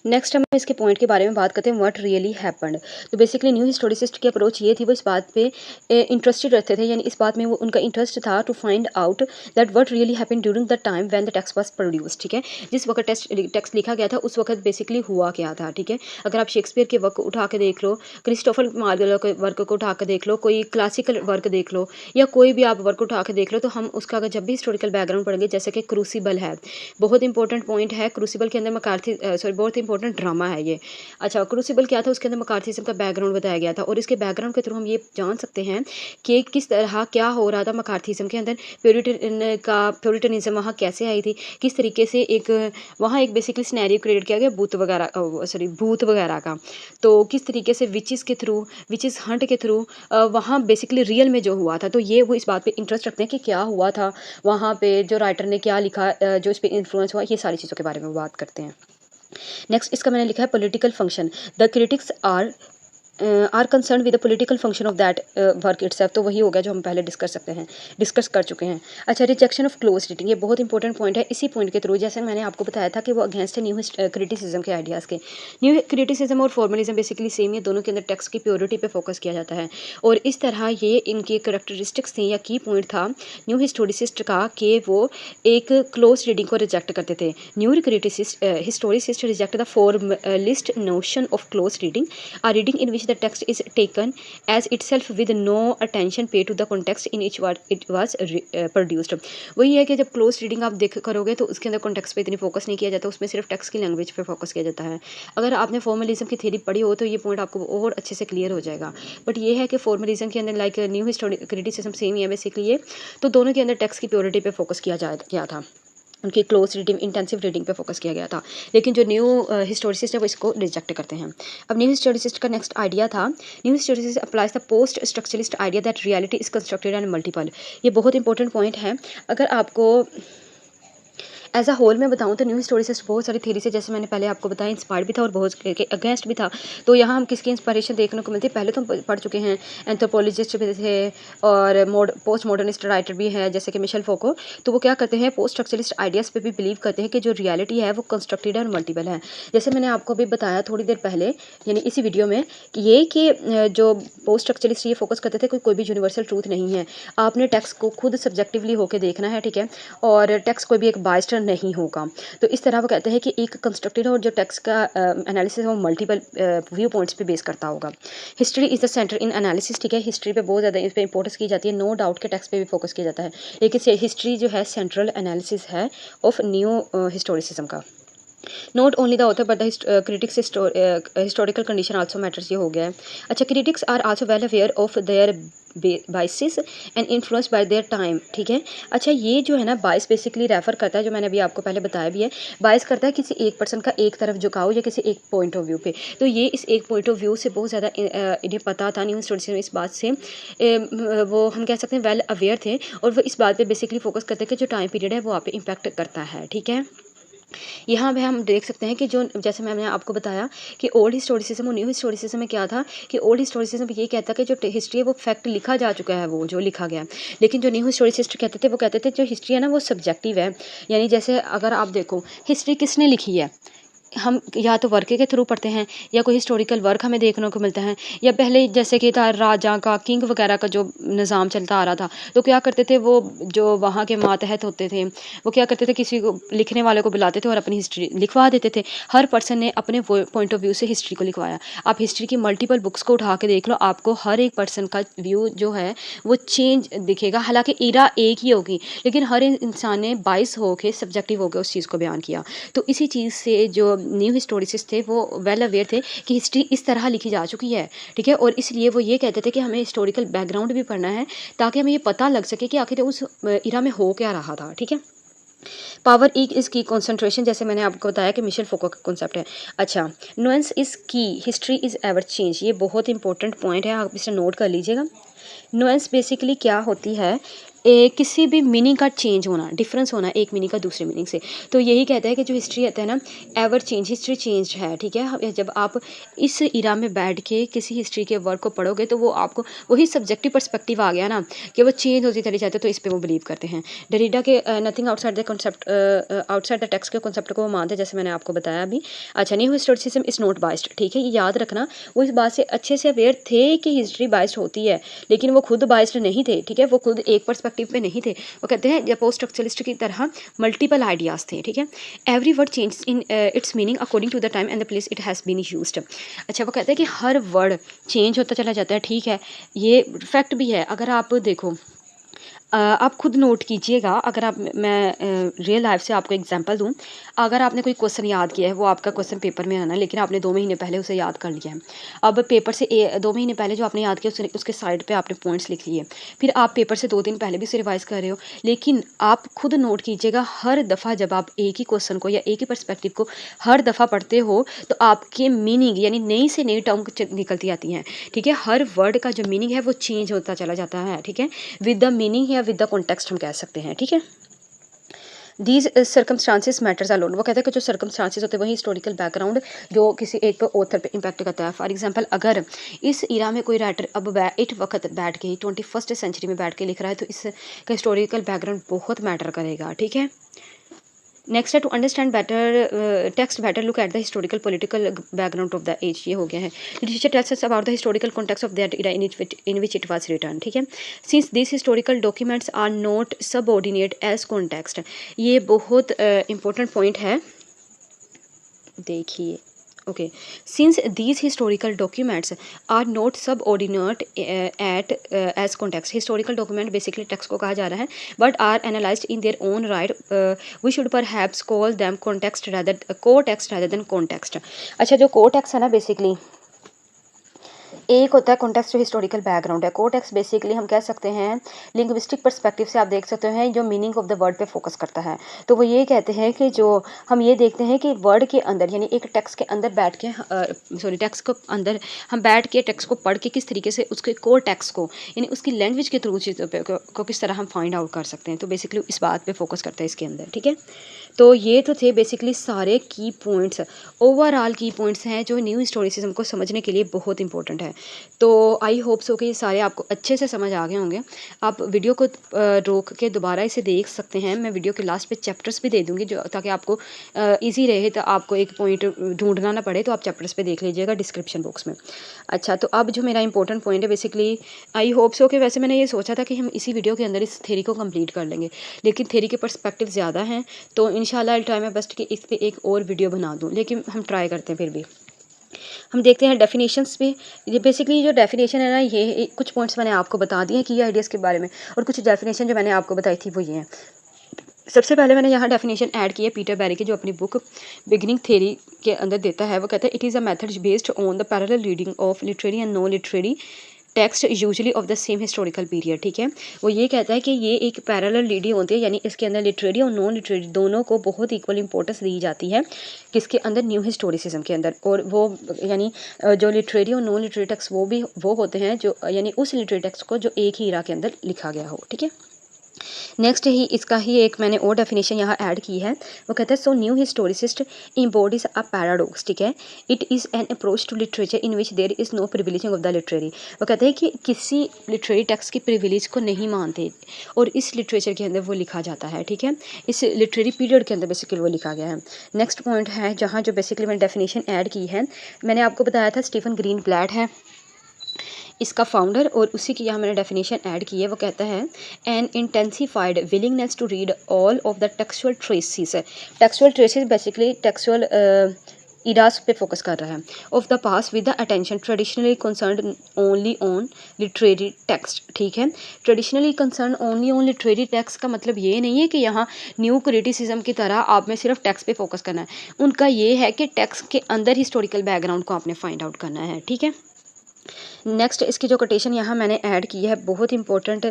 नेक्स्ट हम इसके पॉइंट के बारे में बात करते हैं, व्हाट रियली हैपेंड। तो बेसिकली न्यू हिस्टोरिसिस्ट की अप्रोच ये थी, वो इस बात पे इंटरेस्टेड रहते थे, यानी इस बात में वो उनका इंटरेस्ट था to find out that what really happened during the time when the text was produced, ठीक है। जिस वक्त टेक्स्ट लिखा गया था उस वक्त बेसिकली हुआ क्या था, ठीक है। अगर आप शेक्सपियर के वर्क उठा के देख लो, क्रिस्टोफर मार्लोवे के वर्क को उठा के देख लो, कोई क्लासिकल वर्क देख लो, या कोई भी आप वर्क उठा के देख लो, तो हम उसका अगर जब भी हिस्टोरिकल बैकग्राउंड पढ़ेंगे, जैसे कि क्रूसिबल है, बहुत इंपॉर्टेंट पॉइंट है। क्रूसिबल के अंदर बहुत इंपॉर्टेंट ड्रामा है ये। अच्छा, क्रूसिबल क्या था, उसके अंदर मकार्थिज्म का बैकग्राउंड बताया गया था और इसके बैकग्राउंड के थ्रू हम ये जान सकते हैं कि किस तरह क्या हो रहा था मकार्थिज्म के अंदर, प्योरिटनिज्म वहाँ कैसे आई थी, किस तरीके से एक वहाँ एक बेसिकली सिनेरियो क्रिएट किया गया भूत वगैरह का। तो किस तरीके से विचेस हंट के थ्रू वहाँ बेसिकली रियल में जो हुआ था, तो ये वो इस बात पे इंटरेस्ट रखते हैं कि क्या हुआ था वहाँ पे, जो राइटर ने क्या लिखा, जो इस पे इन्फ्लुएंस हुआ, ये सारी चीज़ों के बारे में बात करते हैं। नेक्स्ट इसका मैंने लिखा है political function. The critics are concern with the political function of that work itself. तो वही हो गया जो हम पहले डिस्कस कर चुके हैं। अच्छा, रिजेक्शन ऑफ क्लोज रीडिंग, ये बहुत इंपॉर्टेंट पॉइंट है। इसी पॉइंट के थ्रू जैसे मैंने आपको बताया था कि वो अगेंस्ट है न्यू क्रिटिसिज्म के आइडियाज़ के। न्यू क्रिटिसिज्म और फॉर्मलिज्म बेसिकली सेम है, दोनों के अंदर टेक्स्ट की प्योरिटी पे फोकस किया जाता है और इस तरह ये इनकी करेक्टरिस्टिक्स थी या की पॉइंट था न्यू हिस्टोरिसिस्ट का कि वो एक क्लोज रीडिंग को रिजेक्ट करते थे। New historicist reject the formalist notion of close reading, a reading in which the text is taken as itself with no attention paid to the context in which it was produced। वही है कि जब close reading आप देख करोगे तो उसके अंदर कॉन्टेक्स्ट पे इतनी फोकस नहीं किया जाता, उसमें सिर्फ टेक्स्ट की लैंग्वेज पे फोकस किया जाता है। अगर आपने फॉर्मलिज्म की थ्योरी पढ़ी हो तो ये पॉइंट आपको और अच्छे से क्लियर हो जाएगा। बट ये है कि फॉर्मलिज्म के अंदर like new historic criticism same ही है बेसिकली ये, तो दोनों के अंदर टेक्स्ट की प्योरिटी पे फोकस किया था, उनकी क्लोज रीडिंग इंटेंसिव रीडिंग पे फोकस किया गया था। लेकिन जो न्यू हिस्टोरिसिस्ट है वो इसको रिजेक्ट करते हैं। अब न्यू हिस्टोरिसिस्ट का नेक्स्ट आइडिया था, new historicist applies the post structuralist idea that reality is constructed and multiple. ये बहुत इंपॉर्टेंट पॉइंट है। अगर आपको एज अ होल में बताऊँ तो न्यू हिस्टोरिसिस्ट बहुत सारी थ्योरी से, जैसे मैंने पहले आपको बताया, इंस्पायर्ड भी था और बहुत के अगेंस्ट भी था। तो यहाँ हम किसकी इंस्पायरेशन देखने को मिलती है, पहले तो हम पढ़ चुके हैं, एंथ्रोपोलॉजिस्ट भी थे और पोस्ट मॉडर्निस्ट राइटर भी है जैसे कि मिशेल फोको। तो वो क्या करते हैं, पोस्ट स्ट्रक्चरलिस्ट आइडियाज़ पे भी बिलीव करते हैं कि जो रियलिटी है वो कंस्ट्रक्टेड और मल्टीपल है। जैसे मैंने आपको अभी बताया थोड़ी देर पहले यानी इसी वीडियो में कि जो पोस्ट स्ट्रक्चरलिस्ट ये फोकस करते थे कोई भी यूनिवर्सल ट्रूथ नहीं है, आपने टेक्स्ट को खुद सब्जेक्टिवली होकर देखना है, ठीक है, और टेक्स्ट कोई भी एक बायस्ड नहीं होगा। तो इस तरह वो कहते हैं कि एक कंस्ट्रक्टेड और जो टेक्स्ट का एनालिसिस है वो मल्टीपल व्यू पॉइंट्स पे बेस करता होगा। History is the centre in analysis, ठीक है, हिस्ट्री पे बहुत ज़्यादा इस पर इंपॉर्टेंस की जाती है, नो डाउट के टेक्स्ट पे भी फोकस किया जाता है, लेकिन हिस्ट्री जो है सेंट्रल एनालिसिस है ऑफ न्यू हिस्टोरिसिज्म का। Not only the author but the critics historical condition also matters, ये हो गया है। अच्छा, critics are also well aware of their biases and influence by their time, ठीक है। अच्छा, ये जो है ना बाइस बेसिकली रेफर करता है, जो मैंने अभी आपको पहले बताया भी है, बाइस करता है किसी एक पर्सन का एक तरफ झुकाव या किसी एक पॉइंट ऑफ व्यू पे। तो ये इस एक पॉइंट ऑफ व्यू से बहुत ज़्यादा इन्हें पता था, न्यू हिस्टोरिसिज्म इस बात से वो हम कह सकते हैं वेल अवेयर थे और वो इस बात पे बेसिकली फोकस करते हैं कि जो टाइम पीरियड है वो आप पे इम्पैक्ट करता है, ठीक है। यहाँ पे हम देख सकते हैं कि जो जैसे मैंने आपको बताया कि ओल्ड हिस्टोरिसिज्म और न्यू हिस्टोरिसिज्म में क्या था कि ओल्ड हिस्टोरिसिज्म ये कहता कि जो हिस्ट्री है वो फैक्ट लिखा जा चुका है, वो जो लिखा गया, लेकिन जो न्यू हिस्टोरिसिस्ट कहते थे जो हिस्ट्री है ना वो सब्जेक्टिव है। यानी जैसे अगर आप देखो हिस्ट्री किसने लिखी है, हम या तो वर्क के थ्रू पढ़ते हैं या कोई हिस्टोरिकल वर्क हमें देखने को मिलता है, या पहले जैसे कि था राजा का किंग वगैरह का जो निज़ाम चलता आ रहा था, तो क्या करते थे वो जो वहाँ के मातहत होते थे वो क्या करते थे, किसी को लिखने वाले को बुलाते थे और अपनी हिस्ट्री लिखवा देते थे। हर पर्सन ने अपने पॉइंट ऑफ व्यू से हिस्ट्री को लिखवाया। आप हिस्ट्री की मल्टीपल बुक्स को उठा के देख लो, आपको हर एक पर्सन का व्यू जो है वो चेंज दिखेगा। हालांकि इरा एक ही होगी, लेकिन हर इंसान ने बाइस होके सब्जेक्टिव होकर उस चीज़ को बयान किया। तो इसी चीज़ से जो न्यू हिस्टोरिसिस्ट थे वो वेल अवेयर थे कि हिस्ट्री इस तरह लिखी जा चुकी है, ठीक है, और इसलिए वो ये कहते थे कि हमें हिस्टोरिकल बैकग्राउंड भी पढ़ना है ताकि हमें ये पता लग सके कि आखिर उस इरा में हो क्या रहा था, ठीक है। पावर इज की कॉन्सेंट्रेशन, जैसे मैंने आपको बताया कि मिशेल फोको का कॉन्सेप्ट है। अच्छा, नुएंस इज की, हिस्ट्री इज एवर चेंज, ये बहुत इंपॉर्टेंट पॉइंट है, आप इसे नोट कर लीजिएगा। नुएंस बेसिकली क्या होती है, किसी भी मीनिंग का चेंज होना, डिफरेंस होना एक मीनिंग का दूसरे मीनिंग से। तो यही कहता है कि जो हिस्ट्री आता है ना एवर चेंज, हिस्ट्री चेंज है, ठीक है। जब आप इस इरा में बैठ के किसी हिस्ट्री के वर्क को पढ़ोगे तो वो आपको वही सब्जेक्टिव पर्सपेक्टिव आ गया ना कि वो चेंज होती चली जाती है, तो इस पर वो बिलीव करते हैं। डरीडा के nothing outside the concept, outside the text के कॉन्सेप्ट को वो मानते हैं, जैसे मैंने आपको बताया अभी। अच्छा, new historicism is not biased, ठीक है, ये याद रखना, वो इस बात से अच्छे से अवेयर थे कि हिस्ट्री बाइस्ड होती है, लेकिन वो खुद बाइस्ड नहीं थे, ठीक है, वो खुद एक पर्सपेक्टिव पे नहीं थे। वो कहते हैं पोस्ट स्ट्रक्चरलिस्ट की तरह मल्टीपल आइडियाज़ थे, ठीक है। Every word change in its meaning according to the time and the place it has been used. अच्छा, वो कहते हैं कि हर वर्ड चेंज होता चला जाता है, ठीक है, ये फैक्ट भी है। अगर आप देखो आप खुद नोट कीजिएगा, अगर आप मैं रियल लाइफ से आपको एग्जांपल दूँ, अगर आपने कोई क्वेश्चन याद किया है, वो आपका क्वेश्चन पेपर में आना है, लेकिन आपने 2 महीने पहले उसे याद कर लिया है। अब पेपर से 2 महीने पहले जो आपने याद किया उसके साइड पे आपने पॉइंट्स लिख लिए। फिर आप पेपर से 2 दिन पहले भी उसे रिवाइज़ कर रहे हो, लेकिन आप खुद नोट कीजिएगा, हर दफ़ा जब आप एक ही क्वेश्चन को या एक ही पर्सपेक्टिव को हर दफ़ा पढ़ते हो, तो आपके मीनिंग यानी नई से नई टर्म निकलती आती हैं, ठीक है? हर वर्ड का जो मीनिंग है वो चेंज होता चला जाता है, ठीक है? विद द मीनिंग या विद द कॉन्टेक्स्ट हम कह सकते हैं, ठीक है? दीज सर्कमस्टांसिस मैटर्स अलॉट, वो कहते हैं कि जो सर्कमस्टांसिस होते हैं वही हिस्टोरिकल बैकग्राउंड जो किसी एक ऑथर पे इम्पैक्ट करता है। फॉर एग्जांपल, अगर इस इरा में कोई राइटर अब इस वक्त बैठ के 21st सेंचुरी में बैठ के लिख रहा है, तो इसका हिस्टोरिकल बैकग्राउंड बहुत मैटर करेगा, ठीक है? नेक्स्ट है to understand better text better look at the historical political background of the age, ये हो गया है। Literature tells us about the historical context of that era in which it was written, ठीक है? Since this historical documents are not subordinate as context, ये बहुत important point है, देखिए। Okay, since these historical documents are not subordinate at as context, historical document basically text को कहा जा रहा है, but are analysed in their own right, we should perhaps call them context rather को text rather than context. अच्छा, जो को text है ना, बेसिकली एक होता है कॉन्टेक्स्ट, जो हिस्टोरिकल बैकग्राउंड है। कोटेक्स्ट बेसिकली हम कह सकते हैं लिंग्विस्टिक पर्सपेक्टिव से आप देख सकते हैं जो मीनिंग ऑफ द वर्ड पे फोकस करता है। तो वो ये कहते हैं कि जो हम ये देखते हैं कि वर्ड के अंदर यानी एक टेक्स्ट के अंदर बैठ के टेक्स्ट को अंदर हम बैठ के टेक्स्ट को पढ़ के किस तरीके से उसके कोर टेक्स्ट को यानी उसकी लैंग्वेज के थ्रू चीज़ों को किस तरह हम फाइंड आउट कर सकते हैं। तो बेसिकली इस बात पे फोकस करता है इसके अंदर, ठीक है? तो ये तो थे बेसिकली सारे की पॉइंट्स, ओवरऑल की पॉइंट्स हैं जो न्यू हिस्टोरिसिज्म को समझने के लिए बहुत इंपॉर्टेंट है। तो आई होप सो कि ये सारे आपको अच्छे से समझ आ गए होंगे। आप वीडियो को रोक के दोबारा इसे देख सकते हैं। मैं वीडियो के लास्ट पे चैप्टर्स भी दे दूँगी जो ताकि आपको ईजी रहे, तो आपको एक पॉइंट ढूंढना ना पड़े, तो आप चैप्टर्स पे देख लीजिएगा डिस्क्रिप्शन बॉक्स में। अच्छा, तो अब जो मेरा इंपॉर्टेंट पॉइंट है बेसिकली आई होप सो कि वैसे मैंने ये सोचा था कि हम इसी वीडियो के अंदर इस थ्योरी को कंप्लीट कर लेंगे, लेकिन थ्योरी के पर्सपेक्टिव ज़्यादा हैं, तो इंशाल्लाह आई ट्राई माय बेस्ट कि इस पे एक और वीडियो बना दूँ, लेकिन हम ट्राई करते हैं। फिर भी हम देखते हैं डेफिनेशंस भी। ये बेसिकली जो डेफिनेशन है ना, ये कुछ पॉइंट्स मैंने आपको बता दिए की आइडियाज़ के बारे में, और कुछ डेफिनेशन जो मैंने आपको बताई थी वो ये हैं। सबसे पहले मैंने यहाँ डेफिनेशन ऐड की है पीटर बैरी की, जो अपनी बुक बिगिनिंग थ्योरी के अंदर देता है। वो कहता है it is a method based on the parallel reading of literary and non literary text usually of the same historical period, ठीक है? वो ये कहता है कि ये एक पैरेलल रीडिंग होती है, यानी इसके अंदर लिटरेरी और नॉन लिटरेरी दोनों को बहुत इक्वल इंपॉर्टेंस दी जाती है, किसके अंदर, न्यू हिस्टोरिसिज्म के अंदर। और वो यानी जो लिटरेरी और नॉन लिटरेरी टेक्स्ट वो होते हैं जो यानी उस लिटरेरी टेक्स्ट को जो एक ही इरा के अंदर लिखा गया हो, ठीक है? नेक्स्ट ही इसका ही एक मैंने और डेफिनेशन यहाँ ऐड की है। वो कहता है सो न्यू हिस्टोरिसिस्ट इम्बॉडीज अ पैराडॉक्स, ठीक है? It is an approach to literature in which there is no privileging of the literary. वो कहते हैं कि किसी लिटरेरी टेक्स्ट की प्रिविलेज को नहीं मानते और इस लिटरेचर के अंदर वो लिखा जाता है, ठीक है? इस लिटरेरी पीरियड के अंदर बेसिकली वो लिखा गया है। नेक्स्ट पॉइंट है जहाँ जो बेसिकली मैंने डेफिनेशन ऐड की है, मैंने आपको बताया था स्टीफन ग्रीनब्लैट है इसका फाउंडर, और उसी की यहाँ मैंने डेफिनेशन ऐड की है। वो कहता है an intensified willingness to read all of the textual traces. Textual traces basically textual eras पे फोकस कर रहा है, of the past with the attention traditionally concern only on literary text, ठीक है? Traditionally concern only on literary text का मतलब ये नहीं है कि यहाँ न्यू क्रिटिसिज्म की तरह आप में सिर्फ टेक्स्ट पे फोकस करना है। उनका ये है कि टेक्स्ट के अंदर हिस्टोरिकल बैकग्राउंड को आपने फाइंड आउट करना है, ठीक है? नेक्स्ट इसकी जो कोटेशन यहाँ मैंने ऐड की है बहुत इंपॉर्टेंट,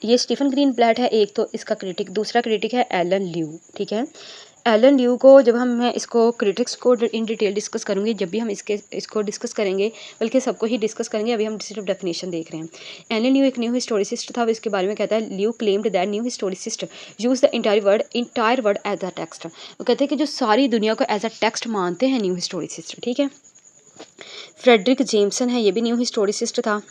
ये स्टीफन ग्रीनब्लैट है एक, तो इसका क्रिटिक, दूसरा क्रिटिक है एलन ल्यू, ठीक है? एलन ल्यू को जब मैं इसको क्रिटिक्स को इन डिटेल डिस्कस करूँगी, जब भी हम इसको डिस्कस करेंगे, बल्कि सबको ही डिस्कस करेंगे, अभी हम सिर्फ डेफिनेशन देख रहे हैं। एलन ल्यू एक न्यू हिस्टोरिसिस्ट था, वो इसके बारे में कहता है ल्यू claimed that new historicist use the entire world as a text. वो कहते हैं कि जो सारी दुनिया को एज अ टेक्स्ट मानते हैं न्यू हिस्टोरिसिस्ट, ठीक है? फ्रेडरिक जेम्सन है, ये भी न्यू हिस्टोरिसिस्ट था।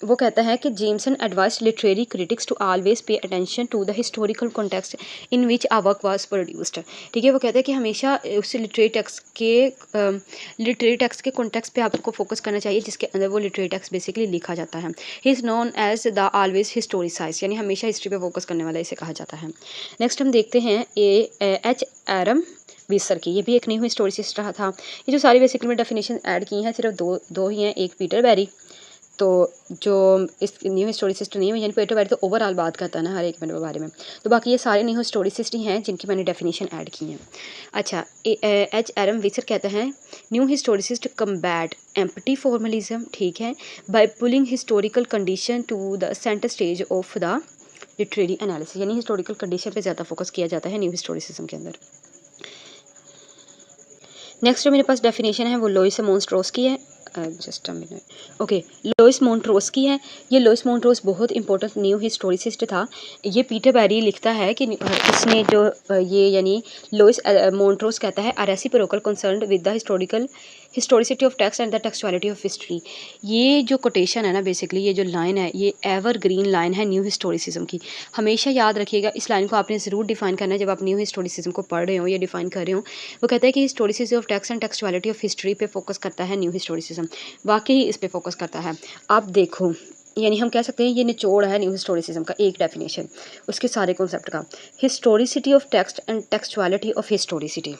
वो कहता है कि Jameson advise literary critics to always pay attention to the historical context in which a work was produced, ठीक है? वो कहता है कि हमेशा उस लिटरेरी टेक्स्ट के कॉन्टेक्स्ट पे आपको फोकस करना चाहिए जिसके अंदर वो लिटरेरी टेक्स्ट बेसिकली लिखा जाता है। He is known as the always historicize, यानी हमेशा हिस्ट्री पे फोकस करने वाला इसे कहा जाता है। नेक्स्ट हम देखते हैं एच एरम विसर की, ये भी एक न्यू हिस्टोरिसिस्ट रहा था। ये जो सारी बेसिकली में डेफिनेशन ऐड की हैं सिर्फ दो ही हैं, एक पीटर बैरी तो जो इस न्यू हिस्टोरिसिस्ट नहीं है यानी पोएटो बारी तो ओवरऑल बात करता है ना हर एक मिनट के बारे में। तो बाकी ये सारे न्यू हिस्टोरिसिस्ट ही हैं जिनकी मैंने डेफिनेशन ऐड की हैं। अच्छा, एच एरम विसर कहते हैं new historicist combat empty formalism, ठीक है, by pulling historical condition to the centre stage of the literary analysis, यानी हिस्टोरिकल कंडीशन पे ज़्यादा फोकस किया जाता है न्यू हिस्टोरिसिज्म के अंदर। नेक्स्ट जो मेरे पास डेफिनेशन है वो लोइस मोन्स्ट्रोस की है। Just a minute, okay, Louis Montrose की है। ये लोइस मोन्ट्रोस बहुत इंपॉर्टेंट न्यू हिस्टोरिसिस्ट था। ये पीटर बैरी लिखता है कि इसने जो ये यानी लोइस मोन्ट्रोस कहता है are reciprocal concerned with the historicity of text and the textuality of history. ये जो कोटेशन है ना, बेसिकली ये जो लाइन है ये एवर ग्रीन लाइन है न्यू हिस्टोरिसिज्म की। हमेशा याद रखिएगा, इस लाइन को आपने ज़रूर डिफाइन करना है जब आप न्यू हिस्टोरिसिज्म को पढ़ रहे हो या डिफाइन कर रहे हो। वो कहता है कि historicity of text and textuality of history पे फोकस करता है न्यू हिस्टोरिसिज्म। वाकई इस पे फोकस करता है। आप देखो, यानी हम कह सकते हैं ये निचोड़ है न्यू हिस्टोरिसिज्म का, एक डेफिनेशन उसके सारे कॉन्सेप्ट का। Historicity of text and textuality of historicity,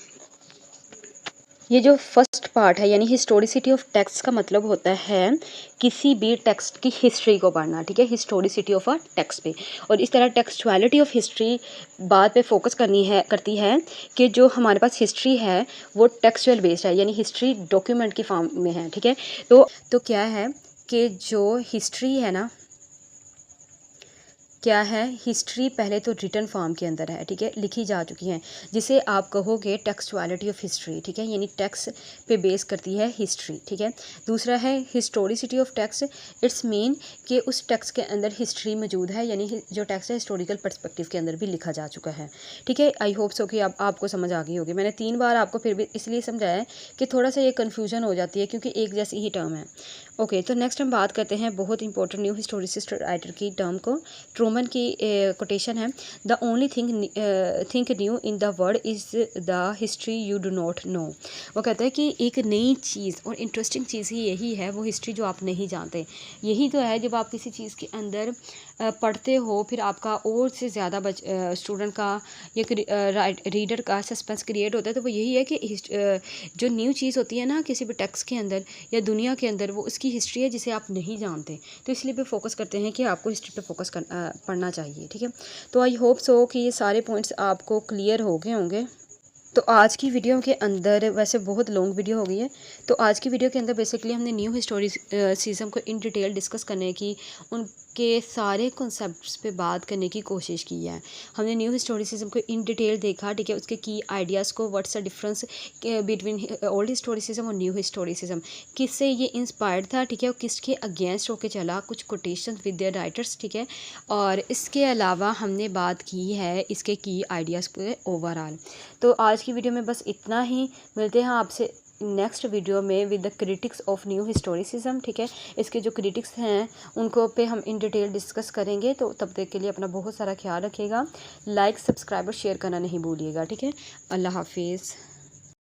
ये जो फर्स्ट पार्ट है यानी हिस्टोरिसिटी ऑफ टेक्स्ट का मतलब होता है किसी भी टेक्स्ट की हिस्ट्री को पढ़ना, ठीक है, हिस्टोरिसिटी ऑफ अ टेक्स्ट पे। और इस तरह टेक्सुअलिटी ऑफ हिस्ट्री बात पे फोकस करती है कि जो हमारे पास हिस्ट्री है वो टेक्सुअल बेस्ड है, यानी हिस्ट्री डॉक्यूमेंट की फॉर्म में है, ठीक है। तो क्या है कि जो हिस्ट्री है ना, क्या है, हिस्ट्री पहले तो रिटन फॉर्म के अंदर है, ठीक है, लिखी जा चुकी है, जिसे आप कहोगे टेक्सुअलिटी ऑफ हिस्ट्री, ठीक है, यानी टेक्स्ट पे बेस करती है हिस्ट्री, ठीक है। दूसरा है historicity of text, it's mean कि उस टेक्स्ट के अंदर हिस्ट्री मौजूद है, यानी जो टेक्स्ट है हिस्टोरिकल पर्सपेक्टिव के अंदर भी लिखा जा चुका है, ठीक है। आई होप सो कि अब आपको समझ आ गई होगी। मैंने 3 बार आपको फिर भी इसलिए समझाया है कि थोड़ा सा ये कन्फ्यूजन हो जाती है क्योंकि एक जैसी ही टर्म है। ओके, तो नेक्स्ट हम बात करते हैं बहुत इंपॉर्टेंट न्यू हिस्टोरिसिस्ट राइटर की टर्म को। ट्रूमन की कोटेशन है, the only think new in the world is the history you do not know. वो कहता है कि एक नई चीज़ और इंटरेस्टिंग चीज़ ही यही है, वो हिस्ट्री जो आप नहीं जानते। यही तो है जब आप किसी चीज़ के अंदर पढ़ते हो, फिर आपका और से ज़्यादा स्टूडेंट का या रीडर का सस्पेंस क्रिएट होता है। तो वो यही है कि जो न्यू चीज़ होती है ना किसी भी टेक्स्ट के अंदर या दुनिया के अंदर, वो उसकी हिस्ट्री है जिसे आप नहीं जानते। तो इसलिए पे फोकस करते हैं कि आपको हिस्ट्री पे फोकस पढ़ना चाहिए, ठीक है। तो आई होप सो कि ये सारे पॉइंट्स आपको क्लियर हो गए होंगे। तो आज की वीडियो के अंदर, वैसे बहुत लॉन्ग वीडियो हो गई है, तो आज की वीडियो के अंदर बेसिकली हमने न्यू हिस्टोरिसिज्म को इन डिटेल डिस्कस करने की, उनके सारे कॉन्सेप्ट्स पे बात करने की कोशिश की है। हमने न्यू हिस्टोरिसिज्म को इन डिटेल देखा, ठीक है, उसके की आइडियाज़ को, what's the difference between old historicism और न्यू हिस्टोरिसिज्म, किससे ये इंस्पायर्ड था, ठीक है, और किसके अगेंस्ट होके चला, कुछ कोटेशन विद देयर राइटर्स, ठीक है। और इसके अलावा हमने बात की है इसके की आइडियाज़ पे ओवरऑल। तो आज की वीडियो में बस इतना ही। मिलते हैं आपसे नेक्स्ट वीडियो में with the critics of new historicism, ठीक है। इसके जो क्रिटिक्स हैं उनको पे हम इन डिटेल डिस्कस करेंगे। तो तब तक के लिए अपना बहुत सारा ख्याल रखिएगा। लाइक, सब्सक्राइब और शेयर करना नहीं भूलिएगा, ठीक है। अल्लाह हाफिज़।